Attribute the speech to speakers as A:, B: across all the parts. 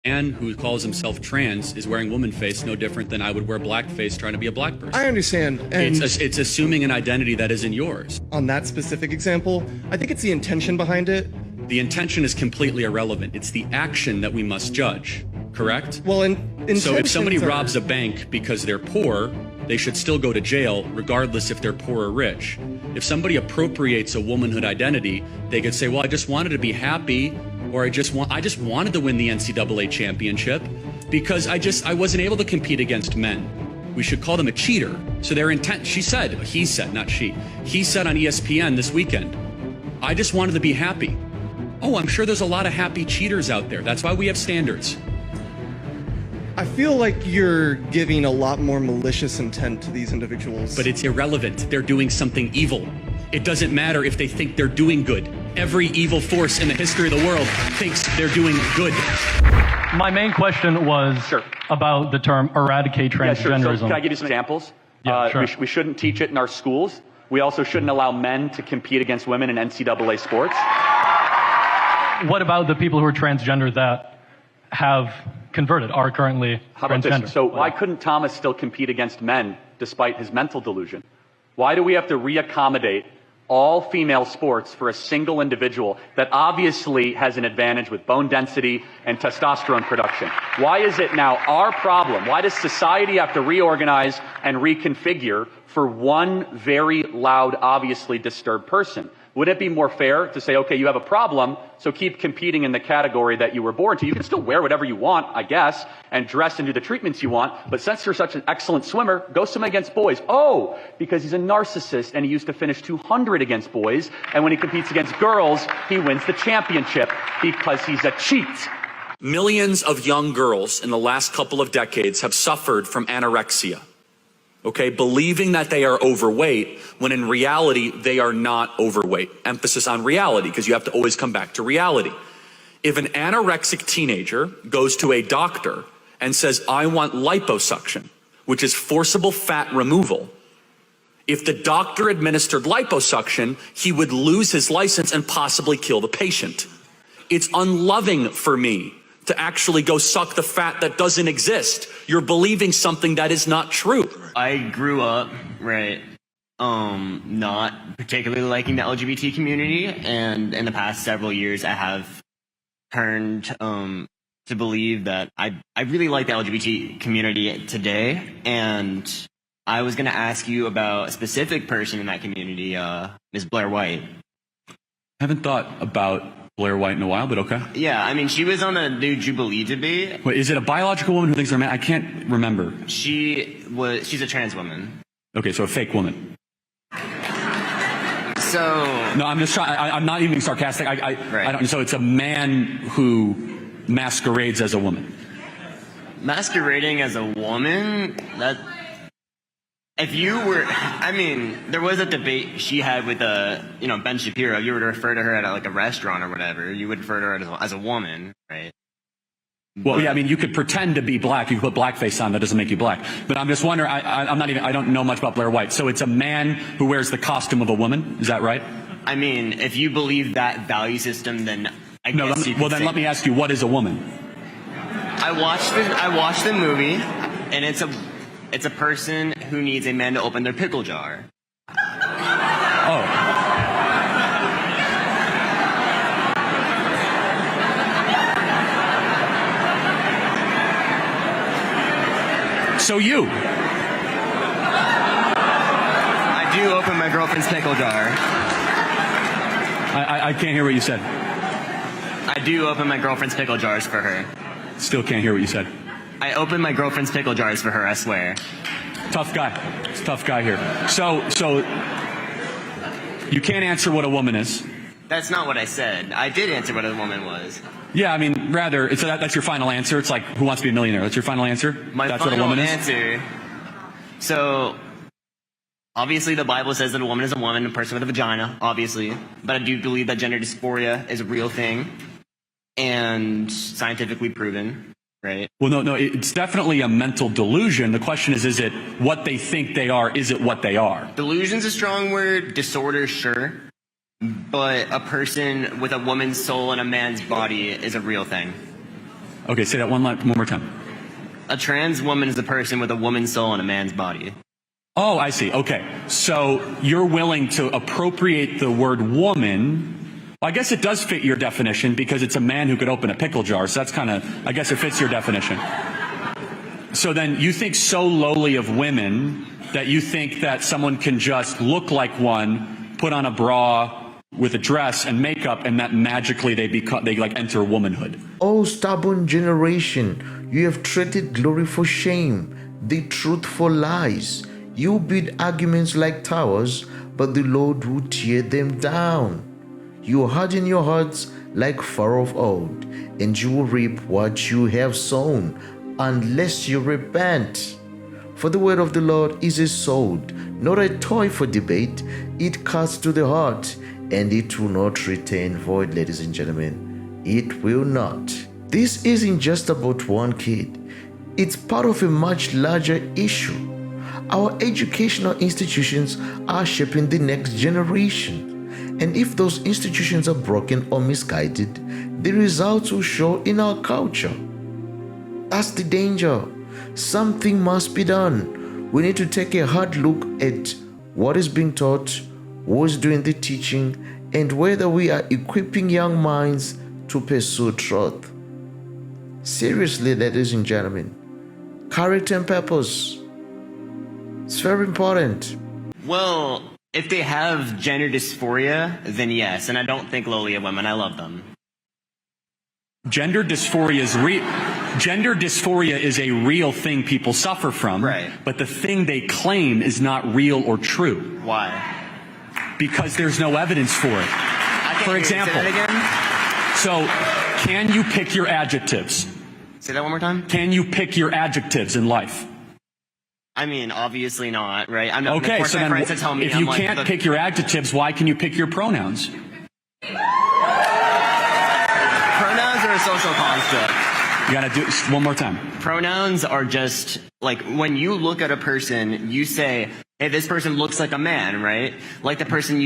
A: man who calls himself trans is wearing woman face no different than I would wear blackface trying to be a black person.
B: I understand. And
A: it's assuming an identity that isn't yours.
B: On that specific example, I think it's the intention behind it.
A: The intention is completely irrelevant. It's the action that we must judge, correct?
B: Well,
A: so if somebody robs a bank because they're poor, they should still go to jail regardless if they're poor or rich. If somebody appropriates a womanhood identity, they could say, well, I just wanted to be happy, or I just wanted to win the NCAA championship because I wasn't able to compete against men. We should call them a cheater. So their intent, he said, not she. He said on ESPN this weekend, I just wanted to be happy. Oh, I'm sure there's a lot of happy cheaters out there. That's why we have standards.
B: I feel like you're giving a lot more malicious intent to these individuals.
A: But it's irrelevant. They're doing something evil. It doesn't matter if they think they're doing good. Every evil force in the history of the world thinks they're doing good.
C: My main question was about the term eradicate transgenderism.
D: Yeah, sure. So can I give you some examples?
C: Yeah, sure.
D: We shouldn't teach it in our schools. We also shouldn't allow men to compete against women in NCAA sports.
C: What about the people who are transgender that have converted, are currently
D: How about
C: transgender?
D: this? So why couldn't Thomas still compete against men despite his mental delusion? Why do we have to reaccommodate all female sports for a single individual that obviously has an advantage with bone density and testosterone production? Why is it now our problem? Why does society have to reorganize and reconfigure for one very loud, obviously disturbed person? Wouldn't it be more fair to say, okay, you have a problem, so keep competing in the category that you were born to. You can still wear whatever you want, I guess, and dress and do the treatments you want, but since you're such an excellent swimmer, go swim against boys. Oh, because he's a narcissist and he used to finish 200 against boys, and when he competes against girls, he wins the championship because he's a cheat.
A: Millions of young girls in the last couple of decades have suffered from anorexia. Okay, believing that they are overweight when in reality they are not overweight. Emphasis on reality, because you have to always come back to reality. If an anorexic teenager goes to a doctor and says, I want liposuction, which is forcible fat removal, if the doctor administered liposuction, he would lose his license and possibly kill the patient. It's unloving for me to actually go suck the fat that doesn't exist. You're believing something that is not true.
E: I grew up, not particularly liking the LGBT community, and in the past several years I have turned to believe that I really like the LGBT community today, and I was going to ask you about a specific person in that community, Ms. Blair White.
A: I haven't thought about Blair White in a while, but okay.
E: Yeah, I mean, she was on the new Jubilee debate.
A: Wait, is it a biological woman who thinks they're a man? I can't remember.
E: She's a trans woman.
A: Okay, so a fake woman.
E: So...
A: No, I'm just trying, I'm not even being sarcastic. I don't, so it's a man who masquerades as a woman.
E: Masquerading as a woman? If you were, I mean, there was a debate she had with Ben Shapiro. You would refer to her at a restaurant or whatever. You would refer to her as a woman, right?
A: Well, yeah, I mean, you could pretend to be black. You could put blackface on. That doesn't make you black. But I'm just wondering. I don't know much about Blair White. So it's a man who wears the costume of a woman. Is that right?
E: I mean, if you believe that value system, then I guess you could
A: well, then let me ask you, what is a woman?
E: I watched the movie, and it's a person who needs a man to open their pickle jar.
A: Oh. So you.
E: I do open my girlfriend's pickle jar.
A: I can't hear what you said.
E: I do open my girlfriend's pickle jars for her.
A: Still can't hear what you said.
E: I open my girlfriend's pickle jars for her, I swear.
A: Tough guy. It's a tough guy here. So you can't answer what a woman is.
E: That's not what I said. I did answer what a woman was.
A: Yeah, I mean, rather, that's your final answer. It's like, who wants to be a millionaire? That's your final answer? That's
E: what a woman is?
A: Answer.
E: So, obviously the Bible says that a woman is a woman, a person with a vagina, obviously. But I do believe that gender dysphoria is a real thing and scientifically proven, right?
A: Well, no, it's definitely a mental delusion. The question is it what they think they are? Is it what they are?
E: Delusion's a strong word. Disorder, sure. But a person with a woman's soul and a man's body is a real thing.
A: Okay, say that one more time.
E: A trans woman is a person with a woman's soul in a man's body.
A: Oh, I see. Okay. So you're willing to appropriate the word woman. Well, I guess it does fit your definition because it's a man who could open a pickle jar. So that's kind of, I guess it fits your definition. So then you think so lowly of women that you think that someone can just look like one, put on a bra with a dress and makeup, and that magically they like enter womanhood.
F: Oh, stubborn generation, you have traded glory for shame, the truth for lies. You build arguments like towers, but the Lord will tear them down. You harden your hearts like far of old, and you will reap what you have sown, unless you repent. For the word of the Lord is a sword, not a toy for debate. It cuts to the heart, and it will not return void, ladies and gentlemen. It will not. This isn't just about one kid. It's part of a much larger issue. Our educational institutions are shaping the next generation. And if those institutions are broken or misguided, the results will show in our culture. That's the danger. Something must be done. We need to take a hard look at what is being taught, who is doing the teaching, and whether we are equipping young minds to pursue truth. Seriously, ladies and gentlemen, character and purpose. It's very important.
E: Well, if they have gender dysphoria, then yes, and I don't think lowly of women. I love them.
A: Gender dysphoria is a real thing people suffer from.
E: Right.
A: But the thing they claim is not real or true.
E: Why?
A: Because there's no evidence for it. For example,
E: say that again?
A: So can you pick your adjectives?
E: Say that one more time?
A: Can you pick your adjectives in life?
E: I mean, obviously not, right? I'm not.
A: Okay,
E: of course
A: so
E: my
A: then
E: friends tell me
A: if
E: I'm
A: you
E: like,
A: can't pick your adjectives, why can you pick your pronouns?
E: Pronouns are a social construct.
A: You gotta do it one more time.
E: Pronouns are just like when you look at a person, you say, "Hey, this person looks like a man," right? Like the person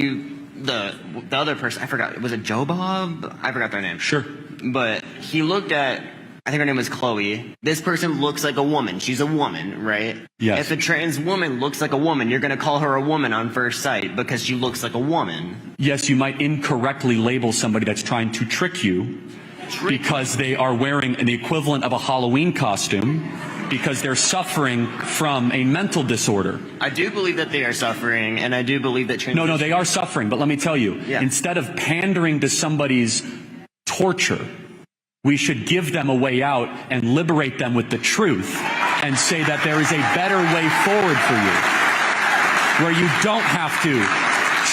E: the other person, I forgot. Was it Joe Bob? I forgot their name.
A: Sure.
E: But he looked at, I think her name was Chloe. This person looks like a woman. She's a woman, right?
A: Yes.
E: If a trans woman looks like a woman, you're going to call her a woman on first sight because she looks like a woman.
A: Yes, you might incorrectly label somebody that's trying to trick you because they are wearing the equivalent of a Halloween costume because they're suffering from a mental disorder.
E: I do believe that they are suffering, and I do believe that trans...
A: No, they are suffering, but let me tell you, instead of pandering to somebody's torture, we should give them a way out and liberate them with the truth and say that there is a better way forward for you, where you don't have to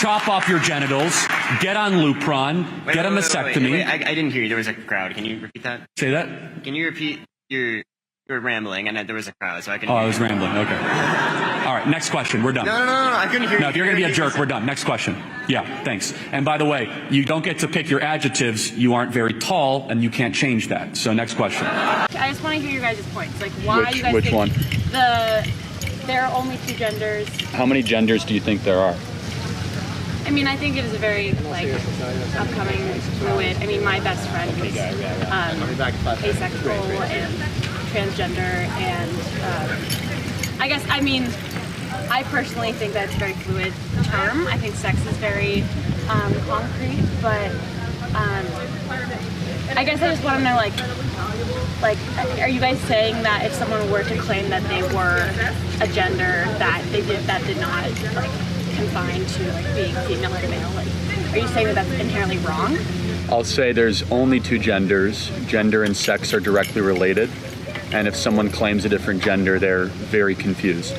A: chop off your genitals, get on Lupron, get a mastectomy.
E: Wait, I didn't hear you. There was a crowd. Can you repeat that?
A: Say that?
E: Can you repeat your rambling? And there was a crowd, so I can...
A: Oh, I was rambling. Okay. All right, next question. We're done.
E: No, I couldn't hear you.
A: No, if you're going to be a jerk, we're done. Next question. Yeah, thanks. And by the way, you don't get to pick your adjectives. You aren't very tall, and you can't change that. So next question.
G: I just want to hear your guys' points. Like, why you guys
A: which
G: think
A: one?
G: there are only two genders.
A: How many genders do you think there are?
G: I mean, I think it is a very, like, upcoming fluid. I mean, my best friend is asexual and transgender, and I personally think that's a very fluid term. I think sex is very concrete, but I guess I just want to know, like, are you guys saying that if someone were to claim that they were a gender that did not, like, confined to, like, being female or male, like, are you saying that that's inherently wrong?
A: I'll say there's only two genders. Gender and sex are directly related. And if someone claims a different gender, they're very confused.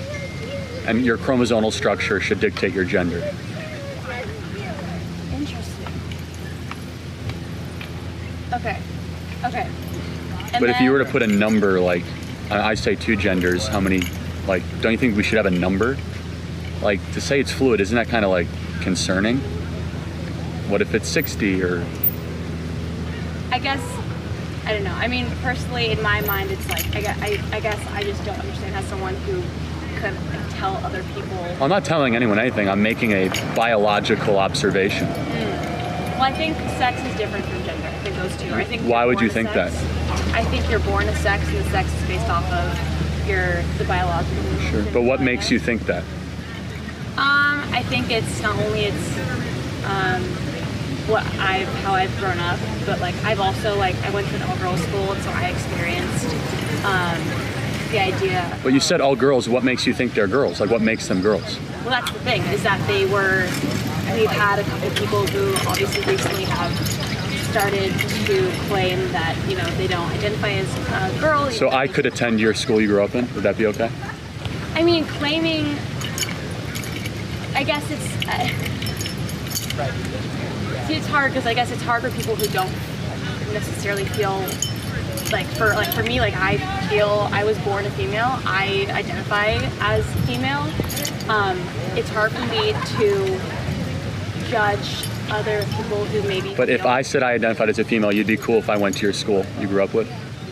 A: And your chromosomal structure should dictate your gender.
G: Interesting. Okay. And
A: But if you were to put a number, like, I say two genders, how many, like, don't you think we should have a number? Like, to say it's fluid, isn't that kind of, like, concerning? What if it's 60 or...
G: I guess, I don't know. I mean, personally, in my mind, it's like, I guess I just don't understand how someone who could, like, tell other people...
A: I'm not telling anyone anything. I'm making a biological observation.
G: Well, I think sex is different from gender. I think those two. I think
A: Why would you
G: born
A: think
G: sex.
A: that?
G: I think you're born a sex, and the sex is based off of the biological.
A: Sure. But what makes you think that?
G: I think it's not only how I've grown up, but like I've also I went to an all-girls school, and so I experienced the idea.
A: But you said all girls. What makes you think they're girls? Like, what makes them girls?
G: Well, that's the thing, is that we've had a couple people who obviously recently have started to claim that, you know, they don't identify as a girl.
A: So I could attend your school you grew up in? Would that be okay?
G: I mean, claiming, I guess it's, see, it's hard, because I guess it's hard for people who don't necessarily feel, for me, I feel I was born a female. I identify as female. It's hard for me to judge other people who maybe.
A: But if I said I identified as a female, you'd be cool if I went to your school you grew up with?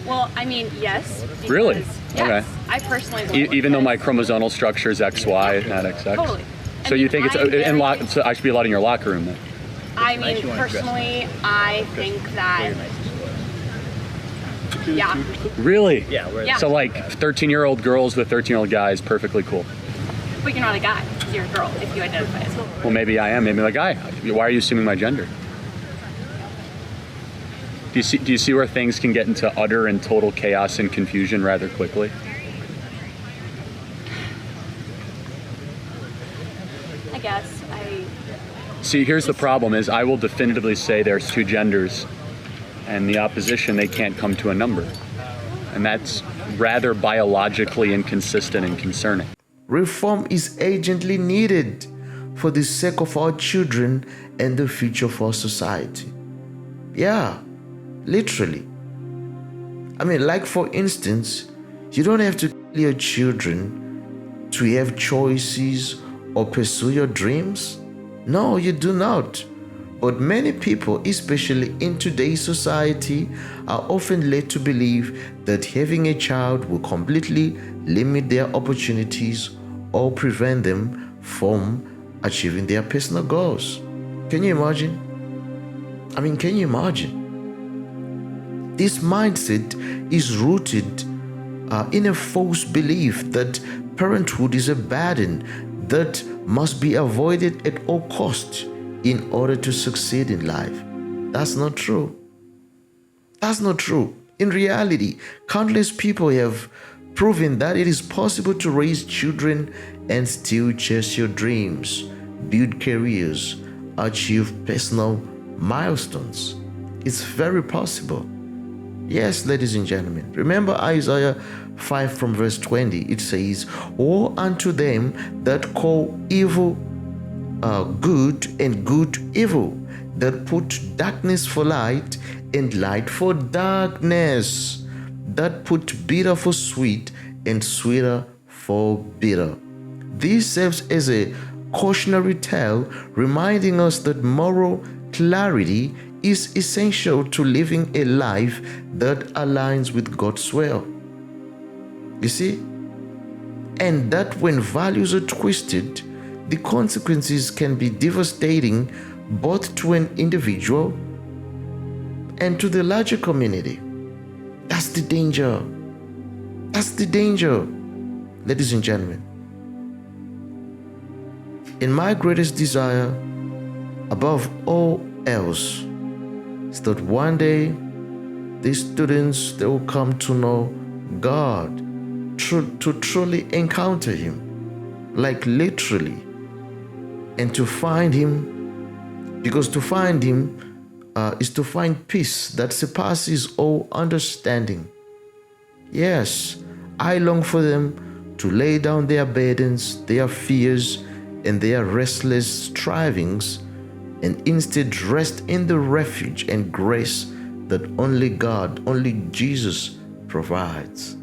G: Well, I mean, yes. Because,
A: really?
G: Yes,
A: okay.
G: I personally would.
A: Even though my chromosomal structure is XY, not XX?
G: Totally.
A: So you think so I should be allowed in your locker room then?
G: I mean, personally, I think that. Yeah.
A: Really?
G: Yeah.
A: So 13-year-old girls with 13-year-old guys, perfectly cool.
G: But you're not a guy, because you're a girl if you identify as a girl.
A: Well, maybe I am. Maybe I'm a guy. Why are you assuming my gender? Do you see where things can get into utter and total chaos and confusion rather quickly?
G: I guess.
A: See, here's the problem is I will definitively say there's two genders, and the opposition, they can't come to a number. And that's rather biologically inconsistent and concerning.
F: Reform is urgently needed for the sake of our children and the future of our society. Yeah, literally. I mean, for instance, you don't have to tell your children to have choices or pursue your dreams. No, you do not. But many people, especially in today's society, are often led to believe that having a child will completely limit their opportunities or prevent them from achieving their personal goals. Can you imagine? I mean, can you imagine? This mindset is rooted in a false belief that parenthood is a burden that must be avoided at all costs in order to succeed in life. That's not true. That's not true. In reality, countless people have proven that it is possible to raise children and still chase your dreams, build careers, achieve personal milestones. It's very possible. Yes, ladies and gentlemen, remember Isaiah 5 from verse 20. It says, "Woe unto them that call evil good and good evil, that put darkness for light and light for darkness, that put bitter for sweet and sweeter for bitter." This serves as a cautionary tale, reminding us that moral clarity is essential to living a life that aligns with God's will. You see? And that when values are twisted, the consequences can be devastating both to an individual and to the larger community. That's the danger. That's the danger, ladies and gentlemen. And my greatest desire, above all else, is that one day these students, they will come to know God, to truly encounter Him, literally, and to find Him, because to find Him is to find peace that surpasses all understanding. Yes, I long for them to lay down their burdens, their fears, and their restless strivings, and instead rest in the refuge and grace that only God, only Jesus provides.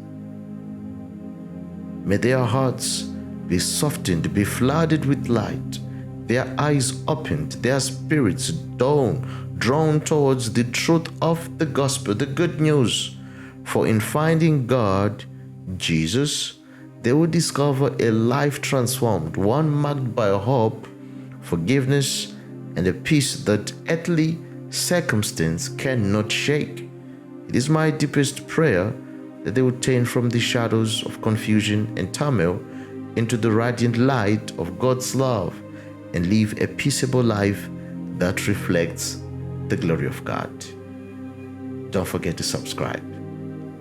F: May their hearts be softened, be flooded with light, their eyes opened, their spirits drawn towards the truth of the gospel, the good news. For in finding God, Jesus, they will discover a life transformed, one marked by hope, forgiveness, and a peace that earthly circumstance cannot shake. It is my deepest prayer that they will turn from the shadows of confusion and turmoil into the radiant light of God's love and live a peaceable life that reflects the glory of God. Don't forget to subscribe.